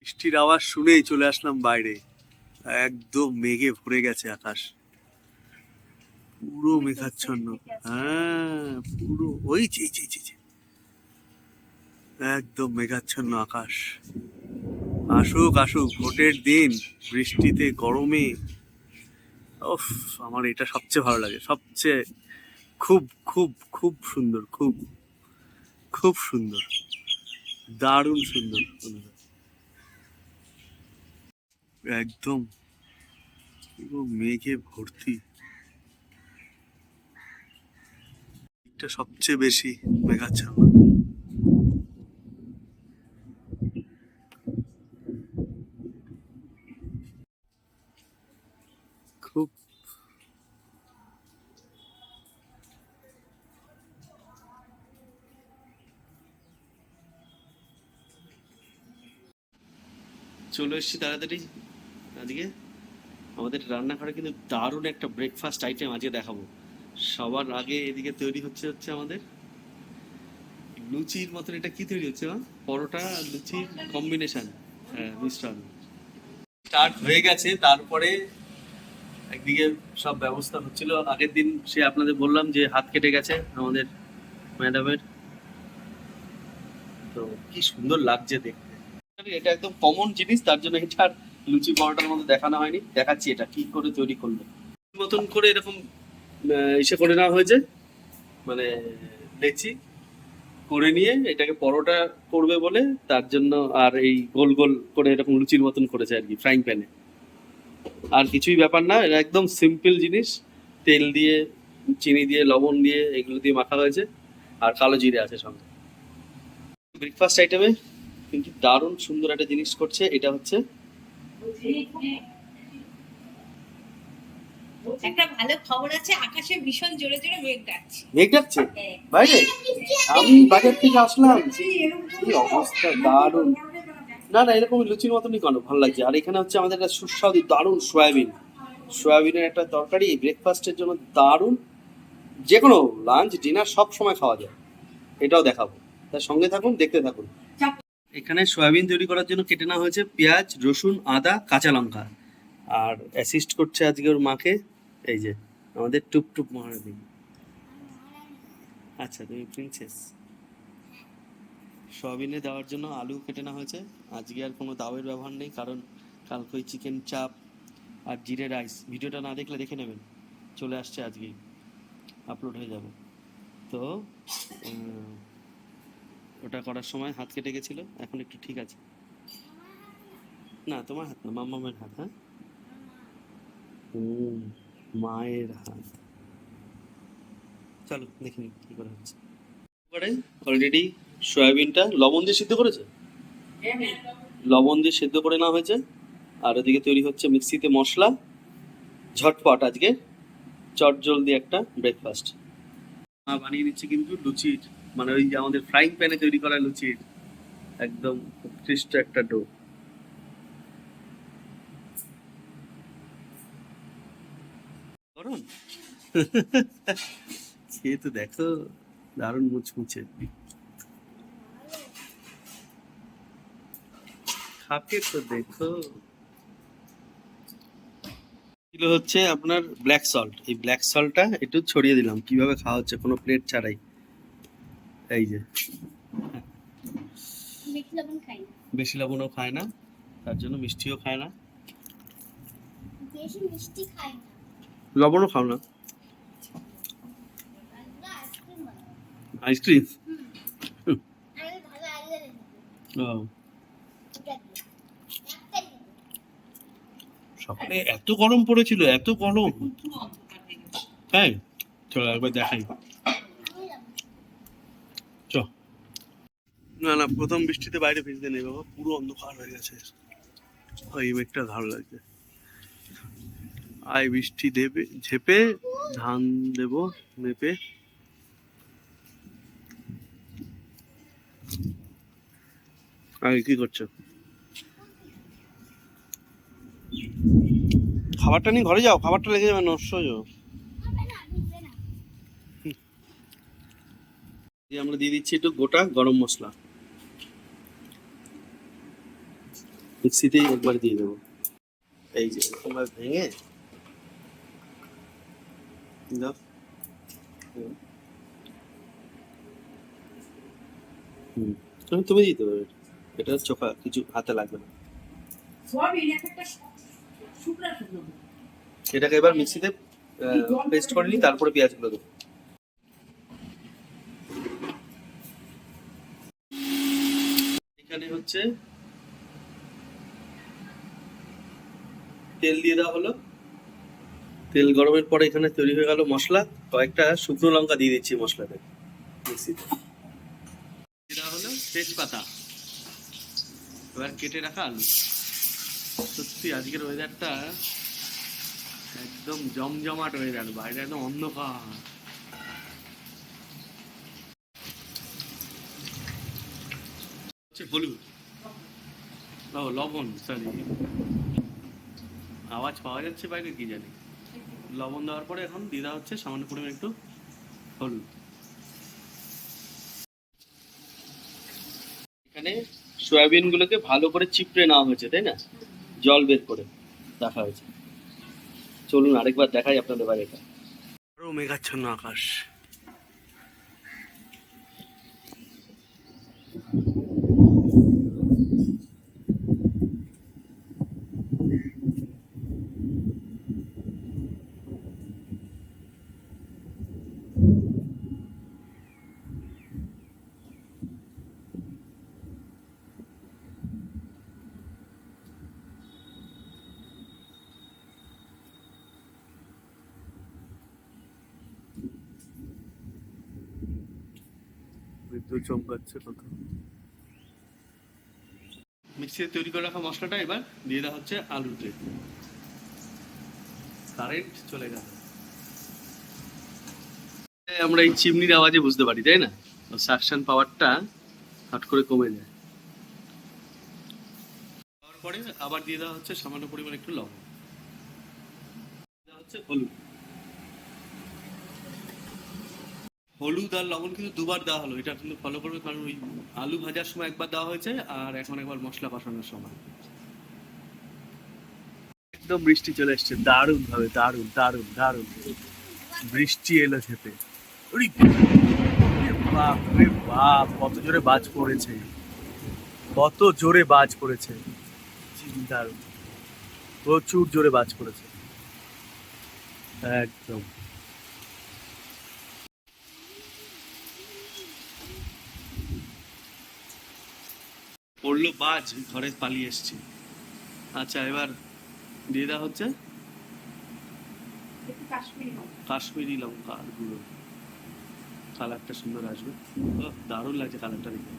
বৃষ্টির আওয়াজ শুনেই চলে আসলাম বাইরে। একদম মেঘে ভরে গেছে আকাশ, পুরো মেঘাচ্ছন্ন। হ্যাঁ, পুরো ওই একদম মেঘাচ্ছন্ন আকাশ। আসুক আসুক ভোটের দিন, বৃষ্টিতে গরমে। উফ, আমার এটা সবচেয়ে ভালো লাগে, সবচেয়ে খুব খুব খুব সুন্দর, খুব খুব সুন্দর, দারুণ সুন্দর। একদম পুরো মেঘে ভর্তি, এটা সবচেয়ে বেশি মেঘাচ্ছন্ন। খুব চলে এসেছি তাড়াতাড়ি। আজকে আমাদের রান্নাঘরে কিন্তু দারুণ একটা ব্রেকফাস্ট আইটেম আজকে দেখাবো। সবার আগে এদিকে তৈরি হচ্ছে আমাদের লুচির মতন। এটা কি তৈরি হচ্ছে? পরোটা লুচির কম্বিনেশন, হ্যাঁ, মিশ্রণ স্টার্ট হয়ে গেছে। তারপরে একদিকে সব ব্যবস্থা হচ্ছিল। আগের দিন সে আপনাদের বললাম যে হাত কেটে গেছে আমাদের ম্যাডামের, তো কি সুন্দর লাগছে দেখতে। এটা একদম কমন জিনিস, তার জন্য এটা আর লুচি পরোটার মধ্যে দেখানো হয়নি। দেখাচ্ছি এটা কি করে তৈরি করলো। মতন করে এরকম ইসে করে নেওয়া হয়েছে, মানে লেচি করে নিয়ে এটাকে পরোটা করবে বলে তার জন্য, আর এই গোল গোল করে এরকম লুচির মতন করেছে আর কি, ফ্রাইং প্যানে। আর কিছুই ব্যাপার না, এটা একদম সিম্পল জিনিস। তেল দিয়ে, চিনি দিয়ে, লবণ দিয়ে, এগুলো দিয়ে মাখা হয়েছে, আর কালো জিরে আছে সঙ্গে। ব্রেকফাস্ট আইটেমে কিন্তু দারুণ সুন্দর একটা জিনিস করছে, এটা হচ্ছে একটা ভালো খবর আছে, আকাশে ভীষণ জোরে জোরে মেঘ ডাকছে। মেঘ ডাকছে বাইরে। আমি বাজার থেকে আসলাম, কি অবস্থা, দারুণ। না না, এরকম লুচির মতনই কেন, ভালো লাগছে। আর এখানে হচ্ছে আমাদের একটা সুস্বাদু দারুণ সয়াবিন, সয়াবিনের একটা তরকারি ব্রেকফাস্টের জন্য দারুণ। যে কোনো লাঞ্চ ডিনার সব সময় খাওয়া যায়, এটাও দেখাবো। তার সঙ্গে থাকুন, দেখতে থাকুন। এখানে সয়াবিন তৈরি করার জন্য কেটে নেওয়া হয়েছে পেঁয়াজ, রসুন, আদা, কাঁচা লঙ্কা। আর অ্যাসিস্ট করছে আজকে ওর মাকে এই যে আমাদের টুপটুপ মহারানী। আচ্ছা, তুমি প্রিন্সেস। সয়াবিনে দেওয়ার জন্য আলু কেটে নেওয়া হয়েছে। আজকে আর কোনো দাওয়ের ব্যবহার নেই, কারণ কালকে ওই চিকেন চাপ আর জিরে রাইস, ভিডিওটা না দেখলে দেখে নেবেন, চলে আসছে আজকেই, আপলোড হয়ে যাবে। তো ওটা করার সময় হাত কেটে গেছিলো, এখন একটু ঠিক আছে। না, তোমার হাত না, মাম্মামের হাত। হ্যাঁ, মায়ের হাত। চলো দেখে নিই কি করে হচ্ছে। এবারে অলরেডি সয়াবিনটা লবণ দিয়ে সিদ্ধ করেছে, লবণ দিয়ে সেদ্ধ করে নেওয়া হয়েছে। আর ওদিকে তৈরি হচ্ছে মিক্সিতে মশলা, ঝটপট আজকে চট জলদি একটা ব্রেকফাস্ট। মা বানিয়ে নিচ্ছে কিন্তু লুচির, মানে ওই যে আমাদের ফ্রাইং প্যানে তৈরি করা লুচির একদম উৎকৃষ্ট একটা ডো। গরম খেয়ে তো দেখো, দারুণ মুচমুচে। খাকে তো দেখো। এগুলো হচ্ছে আপনার ব্ল্যাক সল্ট। এই ব্ল্যাক সল্টটা একটু ছড়িয়ে দিলাম, কিভাবে খাওয়া হচ্ছে কোনো প্লেট ছাড়াই। এই যে বেশি লবণও খায় না, তার জন্য মিষ্টিও খায় না। বেশি মিষ্টি খাই না, লবণও খাও না? আইসক্রিম? আমি ভালো আইডিয়া দিই। ও, সকালে এত গরম পড়েছিল, এত গরম। হ্যাঁ, চলো একবার দেখাই। চ। না না, প্রথম বৃষ্টিতে বাইরে ভিজতে নেই বাবা, পুরো অন্ধকার হয়ে গেছে। ওই মেঘটা ভালো লাগছে। আয় বৃষ্টি দেবে ঝেপে, ধান দেব মেপে। আগে কি করছো? খাবারটা নিয়ে ঘরে যাও, খাবারটা লেগে যাবে, নষ্ট হয়ে যাবে। আমরা দিয়ে দিচ্ছি একটু গোটা গরম মশলা। মিক্সিতেই একবার দিয়ে দেবো। এই যে এরকম ভাবে ভেঙে দাও। হুম, তুমি দিতে পারো। এটা চোখা, কিছু হাতে লাগবে না। সয়াবিন এক একটা শুকনা শুকনো। এটাকে এবার মিক্সিতে পেস্ট করে নিই, তারপরে পেঁয়াজগুলো দেবো। এখানে হচ্ছে তেল দিয়ে দেওয়া হলো। তেল গরমের পরে এখানে তৈরি হয়ে গেল মশলা। কয়েকটা শুকনো লঙ্কা দিয়ে দিচ্ছি মশলাতে, মিক্সিতে দেওয়া হলো তেজপাতা। এবার কেটে রাখা আলু। সত্যি আজকের ওয়েদারটা একদম জমজমাট ওয়েদার, বাইরে একদম অন্ধকার। হচ্ছে হলুদ, ও লবণ, সরি আওয়াজ পাওয়া যাচ্ছে বাইরে কি জানি। লবণ দেওয়ার পরে এখন দিয়ে দেওয়া হচ্ছে সামান্য পরিমাণ একটু হলুদ। এখানে সয়াবিন গুলোকে ভালো করে চিপড়ে নেওয়া হয়েছে, তাই না? জল বের করে রাখা হয়েছে। চলুন আরেকবার দেখাই আপনাদের বাড়িটা। আরো মেঘাচ্ছন্ন আকাশ। বিদ্যুৎ চমকাচ্ছে কত। মিক্সিতে তৈরি করে রাখা মশলাটা এবার দিয়ে দেওয়া হচ্ছে আলুতে। কারেন্ট চলে গেল। আমরা এই চিমনির আওয়াজে বুঝতে পারি, তাই না? সাকশন পাওয়ারটা হট করে কমে যায়। তারপরে আবার দিয়ে দেওয়া হচ্ছে সামান্য পরিমাণ একটু লবণ, দেওয়া হচ্ছে হলুদ। হলুদ আর লবণ কিন্তু দুবার দেওয়া হলো, এটা কিন্তু ফলো করবে, কারণ ওই আলু ভাজার সময় একবার দেওয়া হয়েছে আর এখন একবার মশলা কষানোর সময়। একদম বৃষ্টি চলে এসছে, দারুণ ভাবে, দারুণ দারুণ দারুণ বৃষ্টি এলো খেতে। ওরে বাপ রে বাপ, কত জোরে বাজ পড়েছে, কত জোরে বাজ পড়েছে, দারুণ, প্রচুর জোরে বাজ পড়েছে একদম। পড়লো বাজ, ঘরে পালিয়ে এসছি। আচ্ছা এবার দিয়ে দেওয়া হচ্ছে কাশ্মীরি লঙ্কা গুঁড়ো, কালারটা সুন্দর আসবে। দারুণ লাগছে কালারটা দেখে।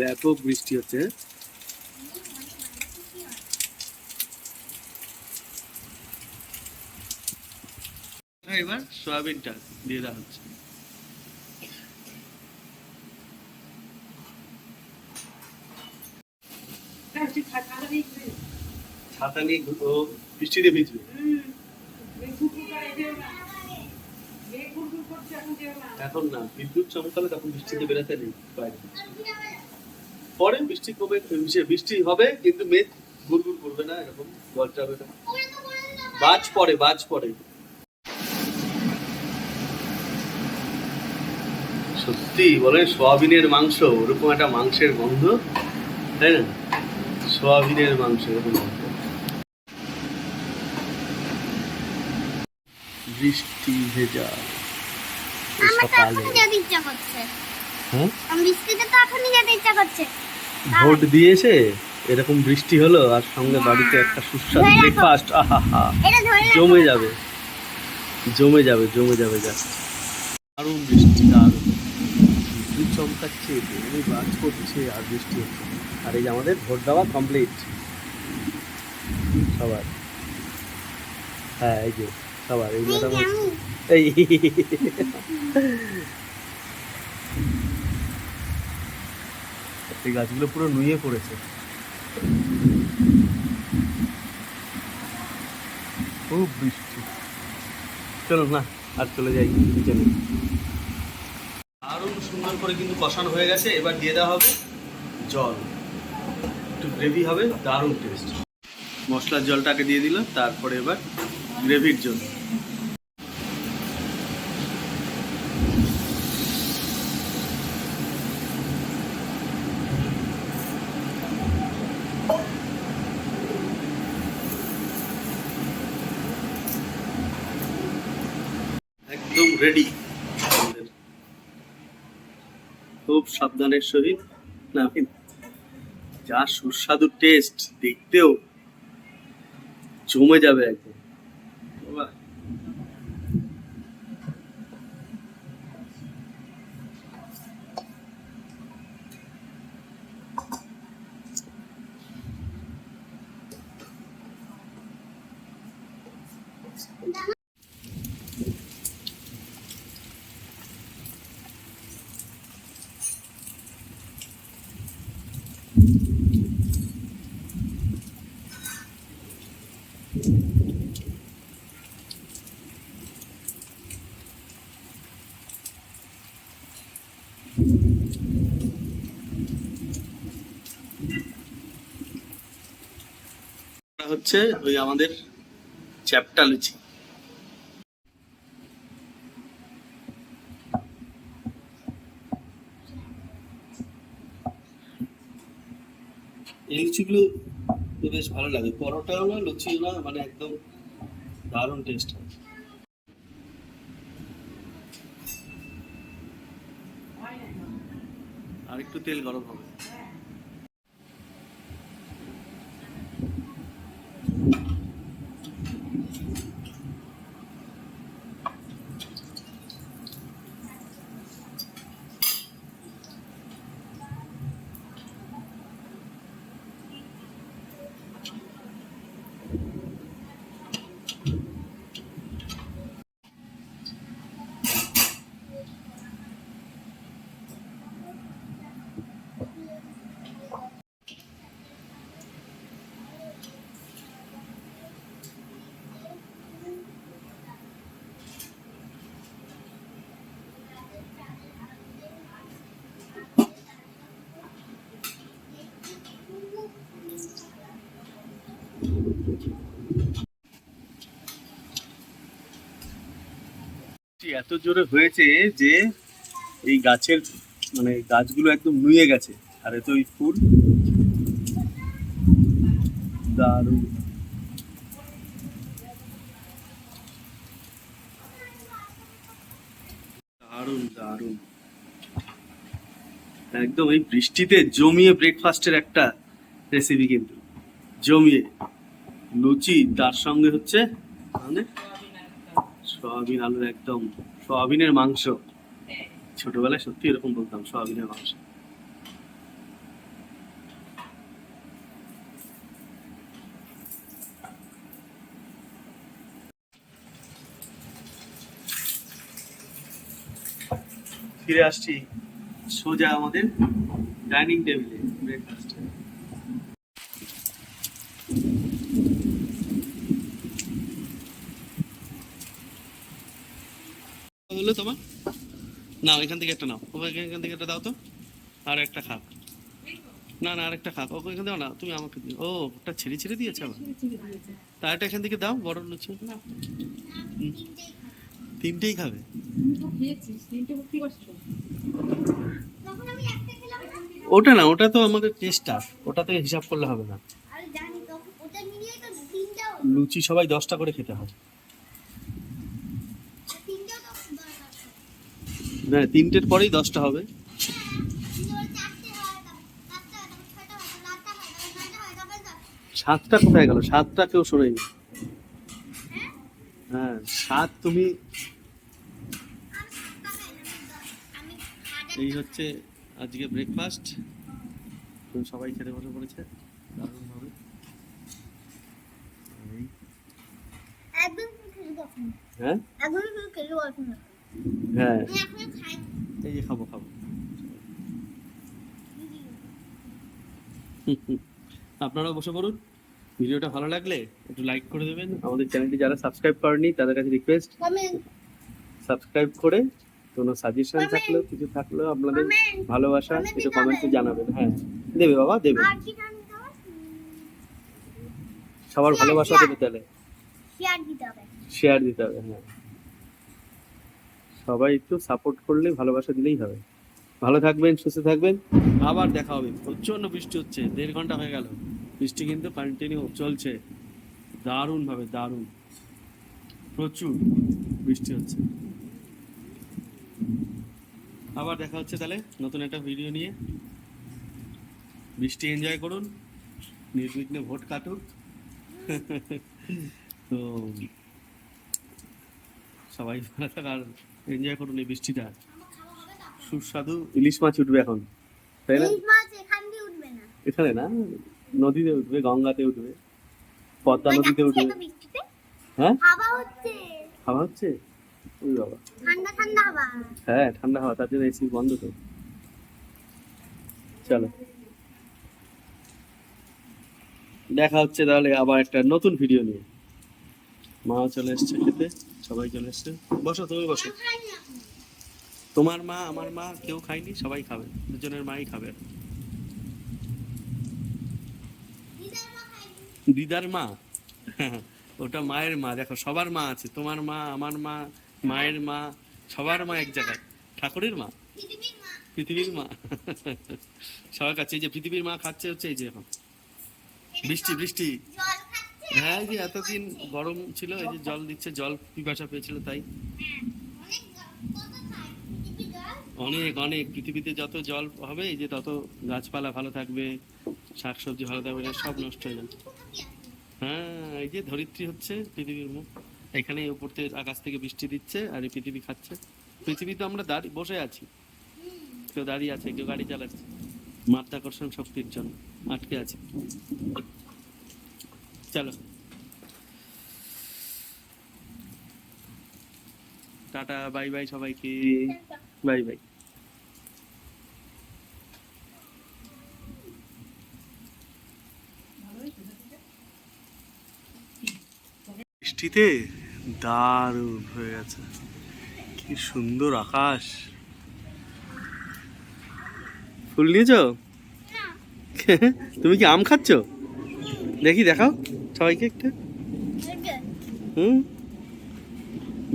ব্যাপক বৃষ্টি হচ্ছে। এবার সয়াবিনটা দিয়ে দেওয়া হচ্ছে। ছাতা নিয়ে ও বৃষ্টিতে ভিজবে। এখন না, বিদ্যুৎ চমকালে তখন বৃষ্টিতে বেরোতে নেই বাইরে। পরে বৃষ্টি কমে, বৃষ্টি হবে কিন্তু মেঘ গুড়গুড় করবে না, এরকম গলটাবে না, বাজ পড়ে, বাজ পড়ে। সত্যি বলে সোয়াবিনের মাংস ওরকম একটা মাংসের গন্ধ, তাই না? সোয়াবিনের মাংস এরকম বৃষ্টি ভেজা সকালে। হ্যাঁ, ভোট দিয়েছে, এরকম বৃষ্টি হলো আর সঙ্গে বাড়িতে একটা সুস্বাদু ব্রেকফাস্ট। আহা, জমে যাবে, জমে যাবে, জমে যাবে। যা দারুণ বৃষ্টি, দারুণ বিদ্যুৎ চমকাচ্ছে, বাজ করছে আর বৃষ্টি হচ্ছে। আর এই যে আমাদের ভোট দেওয়া কমপ্লিট সবার। হ্যাঁ, এই যে খাবার এই মাথা আমি এই এই গাছগুলো পুরো নুয়ে পড়েছে। খুব বৃষ্টি। চলো না আর চলে যাই কিচেনে। দারুণ সুন্দর করে কিন্তু কষানো হয়ে গেছে। এবার দিয়ে দেওয়া হবে জল, একটু গ্রেভি হবে, দারুণ টেস্ট। মশলার জলটাকে দিয়ে দিলাম, তারপরে এবার গ্রেভির জন্য একদম রেডি। খুব সাবধানের সহিত না, যা সুস্বাদু টেস্ট, দেখতেও জমে যাবে একদম। বাহ! এটা হচ্ছে ওই আমাদের চ্যাপ্টা লুচি। এই লুচিগুলো বেশ ভালো লাগে, পরোটাও না লুচিও না, মানে একদম দারুণ টেস্ট হয়। আর একটু তেল গরম হবে। এত জোরে হয়েছে যে এই গাছের মানে গাছগুলো একদম নুয়ে গেছে। আর এত ওই ফুল দারুণ। দারুণ দারুণ একদম এই বৃষ্টিতে জমিয়ে ব্রেকফাস্টের একটা রেসিপি, কিন্তু জমিয়ে লুচি, তার সঙ্গে হচ্ছে মানে সয়াবিন আলুর একদম সয়াবিনের মাংস। ছোটবেলায় সত্যি এরকম বলতাম, সয়াবিনের মাংস। ফিরে আসছি সোজা আমাদের ডাইনিং টেবিলে ব্রেকফাস্ট। হলো তোমার, নাও এখান থেকে একটা নাও, ওকে এখান থেকে একটা দাও তো, আর একটা খাক। না না, আর একটা খাক, ওকে এখান থেকে না, তুমি আমাকে দিও। ও, ওটা ছেড়ে ছেড়ে দিয়েছে আবার। তা এটা এখান থেকে দাও, বড় লুচি। হুম, তিনটেই খাবে। তখন আমি একটা খেলাম না। ওটা না, ওটা তো আমাদের টেস্টটা, ওটা থেকে হিসাব করলে হবে না। আরে জানি তখন ওটা মিলিয়ে তো তিনটাও লুচি সবাই 10টা করে খেতে হয়। তিনটাও তো দরকার। না, তিনটের পরেই 10টা হবে। কিন্তু ওর চারটে হয়, তারপর ছয়টা হয়, তারপর আটটা হয়, তারপর নয়টা হয়, তারপর 7টা কোথায় গেল? 7টা কেউ শোনেনি। হ্যাঁ হ্যাঁ, 7 তুমি। আমি সাতটা খাই না, আমি হাজার এই হচ্ছে আজকে ব্রেকফাস্ট। সবাই খেতে বসে পড়েছে দারুণ ভাবে। একদম হ্যাঁ এখন শুধু খেলে গল্প না হ্যাঁ আমি এখন খাই এই যে খাবো আপনারাও বসে পড়ুন। ভিডিওটা ভালো লাগলে একটু লাইক করে দেবেন। আমাদের চ্যানেলটি যারা সাবস্ক্রাইব করেনি তাদের কাছে রিকোয়েস্ট, কমেন্ট সাবস্ক্রাইব করে কোনো সাজেশন থাকলেও কিছু থাকলেও আপনাদের ভালোবাসা একটু কমেন্টে জানাবেন। হ্যাঁ দেবে বাবা, দেবে, আর কি জানি তো সবার ভালোবাসা দেবে। তাহলে শেয়ার দিতে হবে শেয়ার দিতে হবে। হ্যাঁ সবাই একটু সাপোর্ট করলে, ভালোবাসা দিলেই হবে। ভালো থাকবেন, সুস্থ থাকবেন, আবার দেখা হবে। প্রচন্ড বৃষ্টি হচ্ছে, 1.5 ঘন্টা হয়ে গেল বৃষ্টি কিন্তু কন্টিনিউ চলছে, দারুণ ভাবে, দারুণ, প্রচুর বৃষ্টি হচ্ছে। আবার দেখা হচ্ছে তাহলে নতুন একটা ভিডিও নিয়ে। বৃষ্টি এনজয় করুন, নির্বিঘ্নে ভোট কাটুক। তো সবাই ভালো থাক আর এনজয় করুন এই বৃষ্টিটা। আমার খাওয়া হবে তো সুস্বাদু ইলিশ মাছ উঠবে এখন, তাই না? ইলিশ মাছ এখান দিয়ে উঠবে না এখানে না, নদীতে উঠবে, গঙ্গাতে উঠবে, পদ্মা নদীতে উঠবে। বৃষ্টিতে হ্যাঁ হাওয়া হচ্ছে হাওয়া হচ্ছে, ওই বাবা, ঠান্ডা ঠান্ডা হাওয়া হ্যাঁ ঠান্ডা হাওয়া, তার জন্য এসি বন্ধ তো। চলো দেখা হচ্ছে তাহলে আবার একটা নতুন ভিডিও নিয়ে। মা চলে এসছে খেতে, সবাই চলে এসছে। বসো, তুমি বসো। খাইনি এখন তোমার মা, আমার মা, কেউ খায়নি, সবাই খাবে, দুজনের মাই খাবে। দিদার মা খাইনি দিদার মা? ওটা মায়ের মা। দেখো সবার মা আছে, তোমার মা, আমার মা, মায়ের মা, সবার মা এক জায়গায়। ঠাকুরের মা, পৃথিবীর মা পৃথিবীর মা। সবার কাছে এই যে পৃথিবীর মা খাচ্ছে হচ্ছে এই যে এখন বৃষ্টি, বৃষ্টি। জল খাচ্ছে হ্যাঁ এই যে এতদিন গরম ছিল, এই যে জল দিচ্ছে, জল পিপাসা পেয়েছিল তাই। অনেক কত খায় পৃথিবীর জল অনেক অনেক, পৃথিবীতে যত জল হবে এই যে তত গাছপালা ভালো থাকবে, শাকসবজি ভালো থাকবে না, সব নষ্ট হয়ে যাবে। হ্যাঁ এই যে ধরিত্রী হচ্ছে পৃথিবীর মুখ, এখানে উপর থেকে আকাশ থেকে বৃষ্টি দিচ্ছে আর এই পৃথিবী খাচ্ছে। পৃথিবী তো আমরা দাঁড়িয়ে বসে আছি, কেউ দাঁড়িয়ে আছে, কেউ গাড়ি চালাচ্ছে, মাধ্যাকর্ষণ শক্তির জন্য আটকে আছে। চলো টাটা, বাই বাই সবাইকে, বাই বাই। বৃষ্টিতে দারুণ হয়ে গেছে, কি সুন্দর আকাশ। ফুল নিয়েছ? তুমি কি আম খাচ্ছ? দেখি, দেখাও সবাইকে একটু। হুম,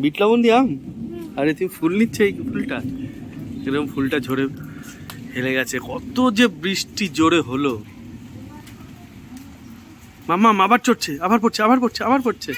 বিট লবণ দিয়ে আম? আরে তুমি ফুল নিচ্ছ, এই ফুলটা এরকম ফুলটা ঝরে হেলে গেছে। কত যে বৃষ্টি জোরে হলো। মাম্মা আবার চড়ছে, আবার পড়ছে, আবার পড়ছে, আবার পড়ছে।